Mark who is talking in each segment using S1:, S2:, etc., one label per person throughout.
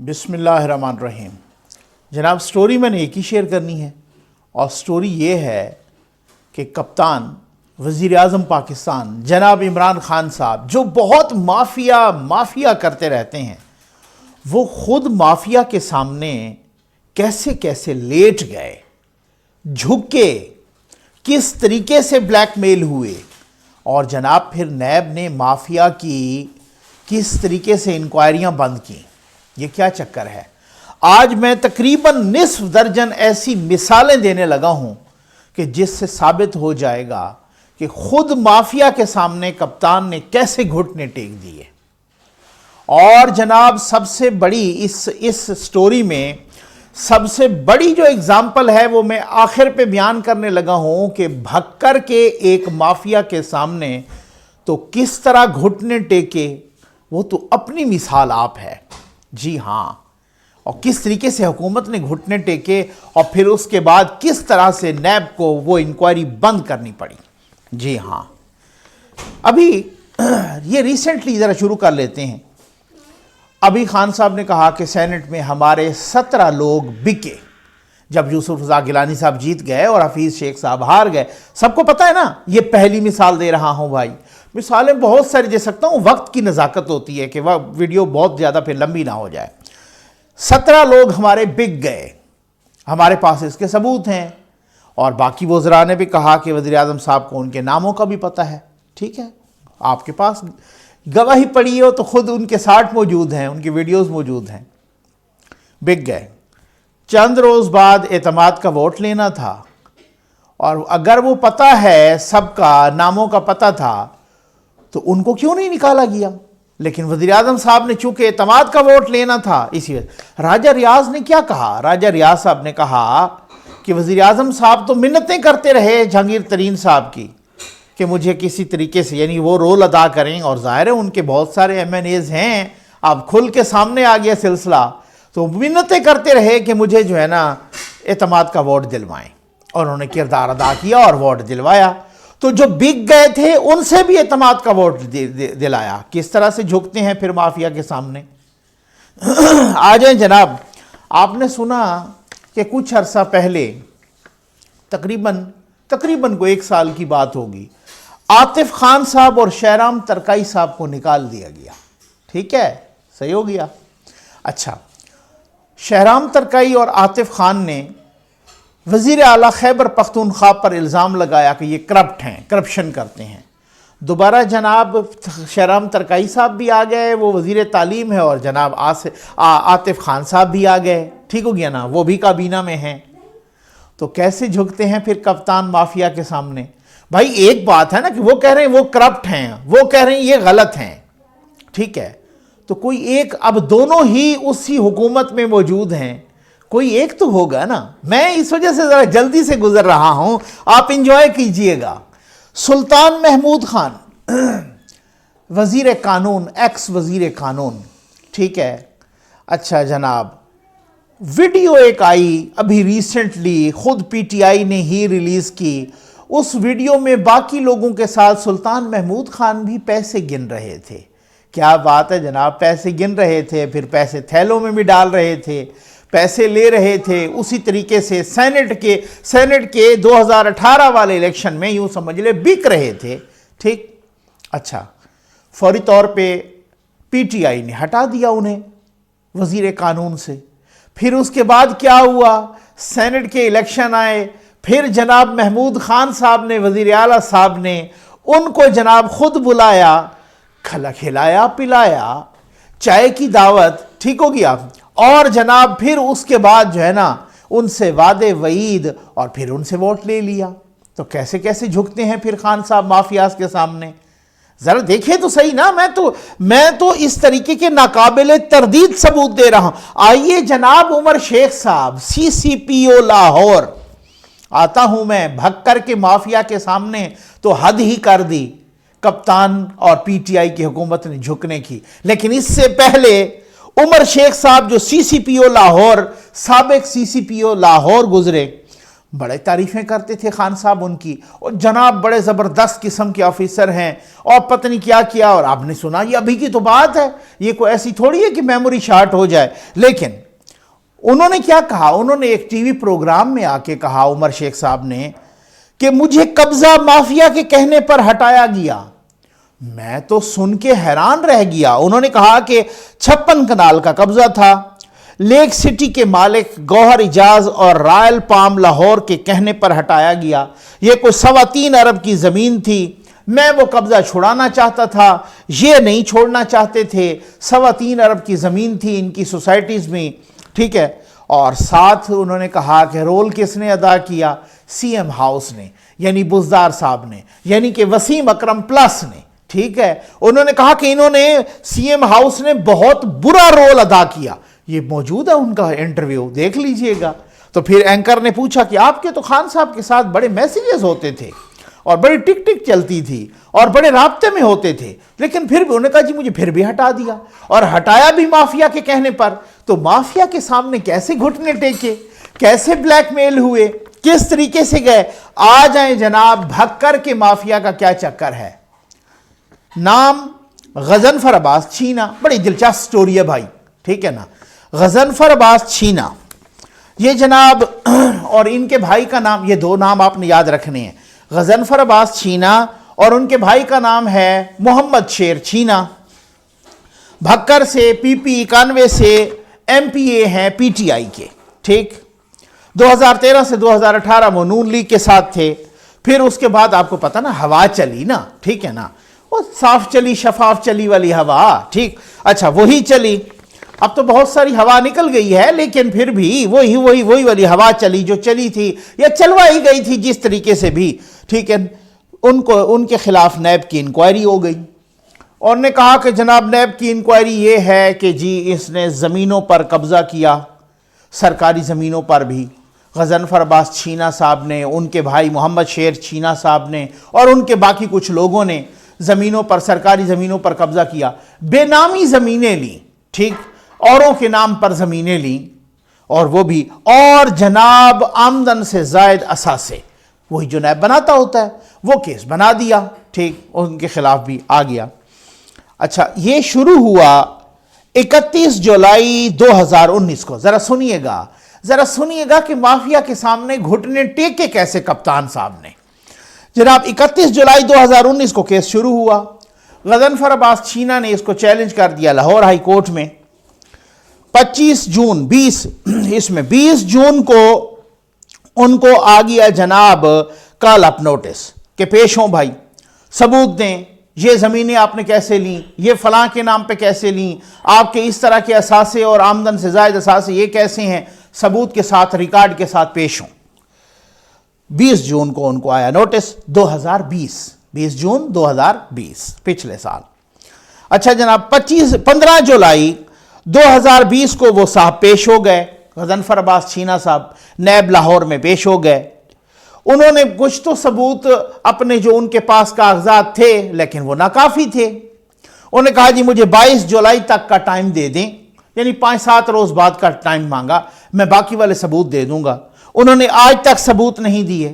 S1: بسم اللہ الرحمن الرحیم۔ جناب سٹوری میں نے ایک ہی شیئر کرنی ہے، اور سٹوری یہ ہے کہ کپتان وزیر اعظم پاکستان جناب عمران خان صاحب جو بہت مافیا کرتے رہتے ہیں، وہ خود مافیا کے سامنے کیسے کیسے لیٹ گئے، جھکے، کس طریقے سے بلیک میل ہوئے، اور جناب پھر نیب نے مافیا کی کس طریقے سے انکوائریاں بند کی۔ یہ کیا چکر ہے؟ آج میں تقریباً نصف درجن ایسی مثالیں دینے لگا ہوں کہ جس سے ثابت ہو جائے گا کہ خود مافیا کے سامنے کپتان نے کیسے گھٹنے ٹیک دیے۔ اور جناب سب سے بڑی اس سٹوری میں سب سے بڑی جو اگزامپل ہے وہ میں آخر پہ بیان کرنے لگا ہوں کہ بھکر کے ایک مافیا کے سامنے تو کس طرح گھٹنے ٹیکے، وہ تو اپنی مثال آپ ہے۔ جی ہاں، اور کس طریقے سے حکومت نے گھٹنے ٹیکے، اور پھر اس کے بعد کس طرح سے نیب کو وہ انکوائری بند کرنی پڑی۔ جی ہاں، ابھی یہ ریسنٹلی ذرا شروع کر لیتے ہیں۔ ابھی خان صاحب نے کہا کہ سینٹ میں ہمارے 17 لوگ بکے جب یوسف رضا گیلانی صاحب جیت گئے اور حفیظ شیخ صاحب ہار گئے۔ سب کو پتہ ہے نا، یہ پہلی مثال دے رہا ہوں بھائی، مثالیں بہت ساری دے سکتا ہوں، وقت کی نزاکت ہوتی ہے کہ وہ ویڈیو بہت زیادہ پھر لمبی نہ ہو جائے۔ 17 لوگ ہمارے بک گئے، ہمارے پاس اس کے ثبوت ہیں، اور باقی وزراء نے بھی کہا کہ وزیر اعظم صاحب کو ان کے ناموں کا بھی پتہ ہے۔ ٹھیک ہے، آپ کے پاس گواہی پڑی ہو تو خود ان کے ساتھ موجود ہیں، ان کی ویڈیوز موجود ہیں۔ بک گئے، چند روز بعد اعتماد کا ووٹ لینا تھا، اور اگر وہ پتہ ہے، سب کا ناموں کا پتہ تھا، تو ان کو کیوں نہیں نکالا گیا؟ لیکن وزیر اعظم صاحب نے چونکہ اعتماد کا ووٹ لینا تھا، اسی وجہ راجہ ریاض نے کیا کہا؟ راجہ ریاض صاحب نے کہا کہ وزیر اعظم صاحب تو منتیں کرتے رہے جہانگیر ترین صاحب کی کہ مجھے کسی طریقے سے، یعنی وہ رول ادا کریں، اور ظاہر ہے ان کے بہت سارے ایم این ایز ہیں، اب کھل کے سامنے آ گیا سلسلہ، تو منتیں کرتے رہے کہ مجھے جو ہے نا اعتماد کا ووٹ دلوائیں، اور انہوں نے کردار ادا کیا اور ووٹ دلوایا۔ تو جو بک گئے تھے ان سے بھی اعتماد کا ووٹ دلایا۔ کس طرح سے جھکتے ہیں پھر مافیا کے سامنے؟ آ جائیں جناب، آپ نے سنا کہ کچھ عرصہ پہلے تقریباً کو 1 سال کی بات ہوگی، عاطف خان صاحب اور شہرام ترکائی صاحب کو نکال دیا گیا۔ ٹھیک ہے، صحیح ہو گیا۔ اچھا، شہرام ترکائی اور عاطف خان نے وزیر اعلیٰ خیبر پختونخوا پر الزام لگایا کہ یہ کرپٹ ہیں، کرپشن کرتے ہیں۔ دوبارہ جناب شہرام ترکائی صاحب بھی آ گئے، وہ وزیر تعلیم ہے، اور جناب عاطف خان صاحب بھی آ گئے۔ ٹھیک ہو گیا نا، وہ بھی کابینہ میں ہیں۔ تو کیسے جھکتے ہیں پھر کپتان مافیا کے سامنے؟ بھائی ایک بات ہے نا کہ وہ کہہ رہے ہیں وہ کرپٹ ہیں، وہ کہہ رہے ہیں یہ غلط ہیں، ٹھیک ہے، تو کوئی ایک، اب دونوں ہی اسی حکومت میں موجود ہیں، کوئی ایک تو ہوگا نا۔ میں اس وجہ سے ذرا جلدی سے گزر رہا ہوں، آپ انجوائے کیجئے گا۔ سلطان محمود خان وزیر قانون، ایکس وزیر قانون، ٹھیک ہے۔ اچھا جناب، ویڈیو ایک آئی ابھی ریسنٹلی، خود پی ٹی آئی نے ہی ریلیز کی۔ اس ویڈیو میں باقی لوگوں کے ساتھ سلطان محمود خان بھی پیسے گن رہے تھے۔ کیا بات ہے جناب، پیسے گن رہے تھے، پھر پیسے تھیلوں میں بھی ڈال رہے تھے، پیسے لے رہے تھے۔ اسی طریقے سے سینٹ کے 2018 والے الیکشن میں یوں سمجھ لے بک رہے تھے۔ ٹھیک، اچھا، فوری طور پہ پی ٹی آئی نے ہٹا دیا انہیں وزیر قانون سے۔ پھر اس کے بعد کیا ہوا؟ سینٹ کے الیکشن آئے، پھر جناب محمود خان صاحب نے، وزیر اعلیٰ صاحب نے ان کو جناب خود بلایا، کھلایا پلایا، چائے کی دعوت، ٹھیک ہو گیا، اور جناب پھر اس کے بعد جو ہے نا ان سے وعدے وعید، اور پھر ان سے ووٹ لے لیا۔ تو کیسے کیسے جھکتے ہیں پھر خان صاحب مافیاز کے سامنے؟ ذرا دیکھیں تو صحیح نا، میں تو اس طریقے کے ناقابل تردید ثبوت دے رہا ہوں۔ آئیے جناب عمر شیخ صاحب، سی سی پی او لاہور، آتا ہوں میں، بھکر کے مافیا کے سامنے تو حد ہی کر دی کپتان اور پی ٹی آئی کی حکومت نے جھکنے کی۔ لیکن اس سے پہلے عمر شیخ صاحب جو سی سی پی او لاہور، سابق سی سی پی او لاہور گزرے، بڑے تعریفیں کرتے تھے خان صاحب ان کی، اور جناب بڑے زبردست قسم کے آفیسر ہیں اور پتہ نہیں کیا کیا، اور آپ نے سنا یہ ابھی کی تو بات ہے، یہ کوئی ایسی تھوڑی ہے کہ میموری شارٹ ہو جائے۔ لیکن انہوں نے کیا کہا، انہوں نے ایک ٹی وی پروگرام میں آ کے کہا عمر شیخ صاحب نے کہ مجھے قبضہ مافیا کے کہنے پر ہٹایا گیا۔ میں تو سن کے حیران رہ گیا۔ انہوں نے کہا کہ 56 کنال کا قبضہ تھا، لیک سٹی کے مالک گوہر اجاز اور رائل پام لاہور کے کہنے پر ہٹایا گیا۔ یہ کوئی 3.25 ارب کی زمین تھی، میں وہ قبضہ چھڑانا چاہتا تھا، یہ نہیں چھوڑنا چاہتے تھے۔ 3.25 ارب کی زمین تھی ان کی سوسائٹیز میں، ٹھیک ہے۔ اور ساتھ انہوں نے کہا کہ رول کس نے ادا کیا؟ سی ایم ہاؤس نے، یعنی بزدار صاحب نے، یعنی کہ وسیم اکرم پلس نے، ٹھیک ہے۔ انہوں نے کہا کہ انہوں نے سی ایم ہاؤس نے بہت برا رول ادا کیا۔ یہ موجود ہے ان کا انٹرویو، دیکھ لیجئے گا۔ تو پھر اینکر نے پوچھا کہ آپ کے تو خان صاحب کے ساتھ بڑے میسیجز ہوتے تھے اور بڑی ٹک ٹک چلتی تھی اور بڑے رابطے میں ہوتے تھے، لیکن پھر بھی انہوں نے کہا جی مجھے پھر بھی ہٹا دیا، اور ہٹایا بھی مافیا کے کہنے پر۔ تو مافیا کے سامنے کیسے گھٹنے ٹیکے، کیسے بلیک میل ہوئے، کس طریقے سے گئے؟ آ جائیں جناب بھکر کے مافیا کا کیا چکر ہے۔ نام غضنفر عباس چھینا، بڑی دلچسپ سٹوری ہے بھائی، ٹھیک ہے نا۔ غضنفر عباس چھینا، یہ جناب اور ان کے بھائی کا نام، یہ 2 نام آپ نے یاد رکھنے ہیں، غضنفر عباس چھینا اور ان کے بھائی کا نام ہے محمد شیر چھینا۔ بھکر سے پی پی 91 سے ایم پی اے ہیں پی ٹی آئی کے، ٹھیک۔ 2013 سے 2018 وہ نون لیگ کے ساتھ تھے۔ پھر اس کے بعد آپ کو پتہ نا ہوا چلی نا، ٹھیک ہے نا، وہ صاف چلی شفاف چلی والی ہوا، ٹھیک۔ اچھا وہی چلی، اب تو بہت ساری ہوا نکل گئی ہے، لیکن پھر بھی وہی والی ہوا چلی جو چلی تھی یا چلوائی گئی تھی جس طریقے سے بھی، ٹھیک ہے۔ ان کے خلاف نیب کی انکوائری ہو گئی، اور نے کہا کہ جناب نیب کی انکوائری یہ ہے کہ جی اس نے زمینوں پر قبضہ کیا، سرکاری زمینوں پر بھی۔ غضنفر عباس چھینا صاحب نے، ان کے بھائی محمد شیر چھینا صاحب نے اور ان کے باقی کچھ لوگوں نے زمینوں پر، سرکاری زمینوں پر قبضہ کیا، بے نامی زمینیں لیں، ٹھیک، اوروں کے نام پر زمینیں لیں، اور وہ بھی، اور جناب آمدن سے زائد اثاثے، وہی جو نیب بناتا ہوتا ہے وہ کیس بنا دیا، ٹھیک، ان کے خلاف بھی آ گیا۔ اچھا یہ شروع ہوا 31 جولائی 2019 کو۔ ذرا سنیے گا کہ مافیا کے سامنے گھٹنے ٹیکے کیسے کپتان صاحب نے۔ جناب 31 جولائی 2019 کو کیس شروع ہوا۔ غضنفر عباس چھینا نے اس کو چیلنج کر دیا لاہور ہائی کورٹ میں۔ 20 جون کو ان کو آ گیا جناب کال اپ نوٹس کہ پیش ہوں بھائی، ثبوت دیں، یہ زمینیں آپ نے کیسے لیں، یہ فلاں کے نام پہ کیسے لیں، آپ کے اس طرح کے اثاثے اور آمدن سے زائد اثاثے یہ کیسے ہیں، ثبوت کے ساتھ، ریکارڈ کے ساتھ پیش ہوں۔ 20 جون کو ان کو آیا نوٹس، 20 جون 2020 پچھلے سال۔ اچھا جناب 15 جولائی 2020 کو وہ صاحب پیش ہو گئے، غضنفر عباس چھینا صاحب نیب لاہور میں پیش ہو گئے۔ انہوں نے کچھ تو ثبوت اپنے جو ان کے پاس کاغذات تھے لیکن وہ ناکافی تھے۔ انہوں نے کہا جی مجھے 22 جولائی تک کا ٹائم دے دیں، یعنی 5-7 روز بعد کا ٹائم مانگا، میں باقی والے ثبوت دے دوں گا۔ انہوں نے آج تک ثبوت نہیں دیے۔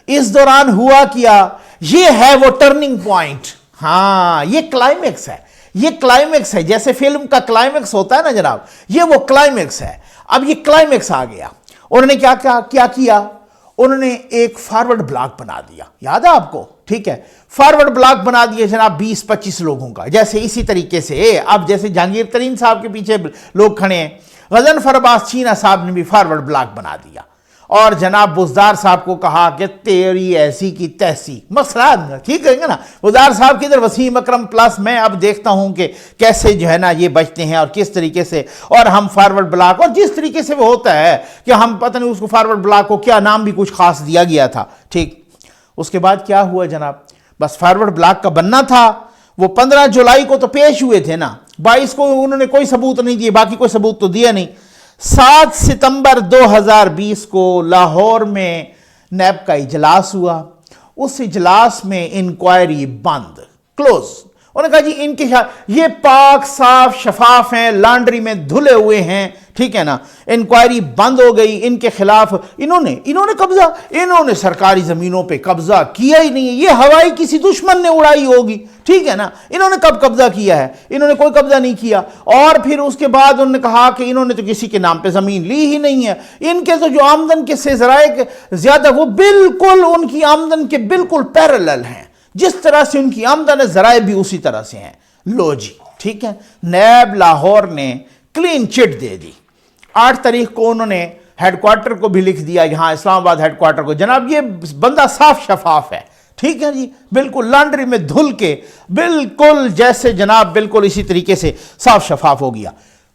S1: اس دوران ہوا کیا، یہ ہے وہ ٹرننگ پوائنٹ، ہاں یہ کلائمیکس ہے، یہ کلائمیکس ہے، جیسے فلم کا کلائمیکس ہوتا ہے نا جناب، یہ وہ کلائمیکس ہے۔ اب یہ کلائمیکس آ گیا۔ انہوں نے کیا کیا، انہوں نے ایک فارورڈ بلاک بنا دیا، یاد ہے آپ کو، ٹھیک ہے، فارورڈ بلاک بنا دیا جناب 20-25 لوگوں کا، جیسے اسی طریقے سے اب جیسے جہانگیر ترین صاحب کے پیچھے لوگ کھڑے ہیں، غضنفر عباس چھینا صاحب نے بھی فارورڈ بلاک بنا دیا، اور جناب بزدار صاحب کو کہا کہ تیری ایسی کی تیسی، مسئلہ ٹھیک کہیں گے نا، بزدار صاحب کی ادھر وسیم اکرم پلس، میں اب دیکھتا ہوں کہ کیسے جو ہے نا یہ بچتے ہیں اور کس طریقے سے، اور ہم فارورڈ بلاک، اور جس طریقے سے وہ ہوتا ہے کہ ہم پتہ نہیں اس کو فارورڈ بلاک کو کیا نام بھی کچھ خاص دیا گیا تھا، ٹھیک۔ اس کے بعد کیا ہوا جناب، بس فارورڈ بلاک کا بننا تھا، وہ 15 جولائی کو تو پیش ہوئے تھے نا، 22 کو انہوں نے کوئی ثبوت نہیں دیے، باقی کوئی ثبوت تو دیا نہیں۔ 7 ستمبر 2020 کو لاہور میں نیب کا اجلاس ہوا، اس اجلاس میں انکوائری بند، کلوز، انہوں نے کہا جی ان کے یہ پاک صاف شفاف ہیں، لانڈری میں دھلے ہوئے ہیں، ٹھیک ہے نا، انکوائری بند ہو گئی ان کے خلاف، انہوں نے قبضہ، انہوں نے سرکاری زمینوں پہ قبضہ کیا ہی نہیں ہے، یہ ہوائی کسی دشمن نے اڑائی ہوگی، ٹھیک ہے نا، انہوں نے کب قبضہ کیا ہے؟ انہوں نے کوئی قبضہ نہیں کیا۔ اور پھر اس کے بعد انہوں نے کہا کہ انہوں نے تو کسی کے نام پہ زمین لی ہی نہیں ہے، ان کے تو جو آمدن کے سے ذرائع زیادہ، وہ بالکل ان کی آمدن کے بالکل پیرلل ہیں، جس طرح سے ان کی آمدن ہے ذرائع بھی اسی طرح سے ہیں۔ لو جی ٹھیک ہے، نیب لاہور نے کلین چٹ دے دی۔ 8 تاریخ کو انہوں نے ہیڈ کوارٹر کو بھی لکھ دیا، یہاں اسلام آباد ہیڈ کوارٹر کو، جناب یہ بندہ صاف شفاف ہے، ٹھیک ہے جی، بالکل لانڈری میں دھل کے، بالکل جیسے جناب بالکل اسی طریقے سے صاف شفاف ہو گیا۔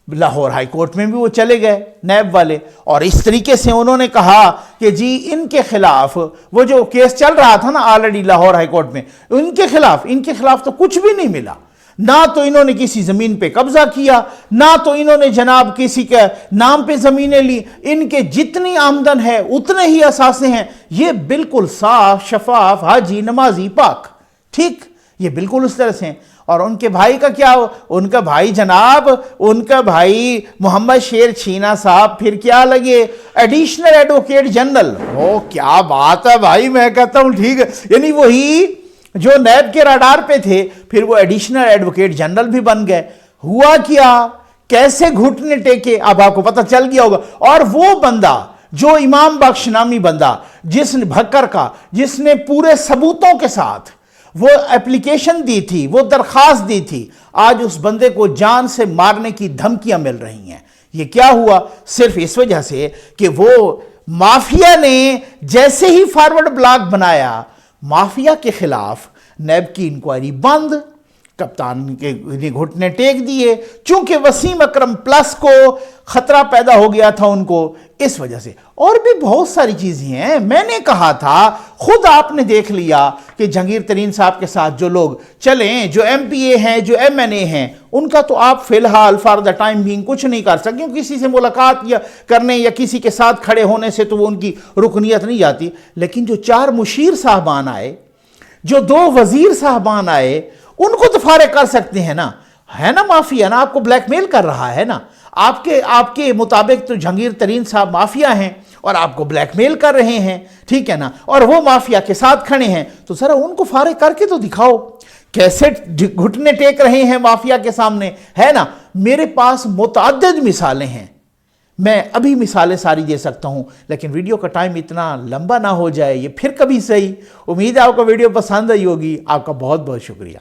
S1: لاہور ہائی کورٹ میں بھی وہ چلے گئے نیب والے، اور اس طریقے سے انہوں نے کہا کہ جی ان کے خلاف وہ جو کیس چل رہا تھا نا آلریڈی لاہور ہائی کورٹ میں، ان کے خلاف تو کچھ بھی نہیں ملا، نہ تو انہوں نے کسی زمین پہ قبضہ کیا، نہ تو انہوں نے جناب کسی کے نام پہ زمینیں لی، ان کے جتنی آمدن ہے اتنے ہی اثاثے ہیں، یہ بالکل صاف شفاف حاجی نمازی پاک، ٹھیک، یہ بالکل اس طرح سے ہیں۔ اور ان کے بھائی کا کیا ہو؟ ان کا بھائی جناب، ان کا بھائی محمد شیر چھینا صاحب پھر کیا لگے؟ Additional advocate general. او کیا بات ہے بھائی، میں کہتا ہوں ٹھیک ہے، یعنی وہی جو نیب کے راڈار پہ تھے پھر وہ ایڈیشنل ایڈوکیٹ جنرل بھی بن گئے۔ ہوا کیا؟ کیسے گھٹنے ٹیکے اب آپ کو پتہ چل گیا ہوگا۔ اور وہ بندہ جو امام بخش نامی بندہ، جس نے بھکر کا، جس نے پورے ثبوتوں کے ساتھ وہ اپلیکیشن دی تھی، وہ درخواست دی تھی، آج اس بندے کو جان سے مارنے کی دھمکیاں مل رہی ہیں۔ یہ کیا ہوا؟ صرف اس وجہ سے کہ وہ مافیا نے جیسے ہی فارورڈ بلاک بنایا، مافیا کے خلاف نیب کی انکوائری بند، کپتان کے گھٹنے ٹیک دیے، چونکہ وسیم اکرم پلس کو خطرہ پیدا ہو گیا تھا ان کو، اس وجہ سے۔ اور بھی بہت ساری چیزیں ہیں، میں نے کہا تھا، خود آپ نے دیکھ لیا کہ جہانگیر ترین صاحب کے ساتھ جو لوگ چلیں، جو ایم پی اے ہیں، جو ایم این اے ہیں، ان کا تو آپ فی الحال فار دا ٹائم بینگ کچھ نہیں کر سکتے، کسی سے ملاقات یا کرنے یا کسی کے ساتھ کھڑے ہونے سے تو وہ ان کی رکنیت نہیں جاتی۔ لیکن جو 4 مشیر صاحبان آئے، جو 2 وزیر صاحبان آئے، ان کو تو فارغ کر سکتے ہیں نا، ہے نا؟ مافیا نا، آپ کو بلیک میل کر رہا ہے نا، آپ کے مطابق تو جہانگیر ترین صاحب مافیا ہیں اور آپ کو بلیک میل کر رہے ہیں، ٹھیک ہے نا، اور وہ مافیا کے ساتھ کھڑے ہیں، تو ذرا ان کو فارغ کر کے تو دکھاؤ، کیسے گھٹنے ٹیک رہے ہیں مافیا کے سامنے، ہے نا؟ میرے پاس متعدد مثالیں ہیں، میں ابھی مثالیں ساری دے سکتا ہوں، لیکن ویڈیو کا ٹائم اتنا لمبا نہ ہو جائے، یہ پھر کبھی صحیح۔ امید ہے آپ کو ویڈیو پسند آئی ہوگی، آپ کا بہت بہت شکریہ۔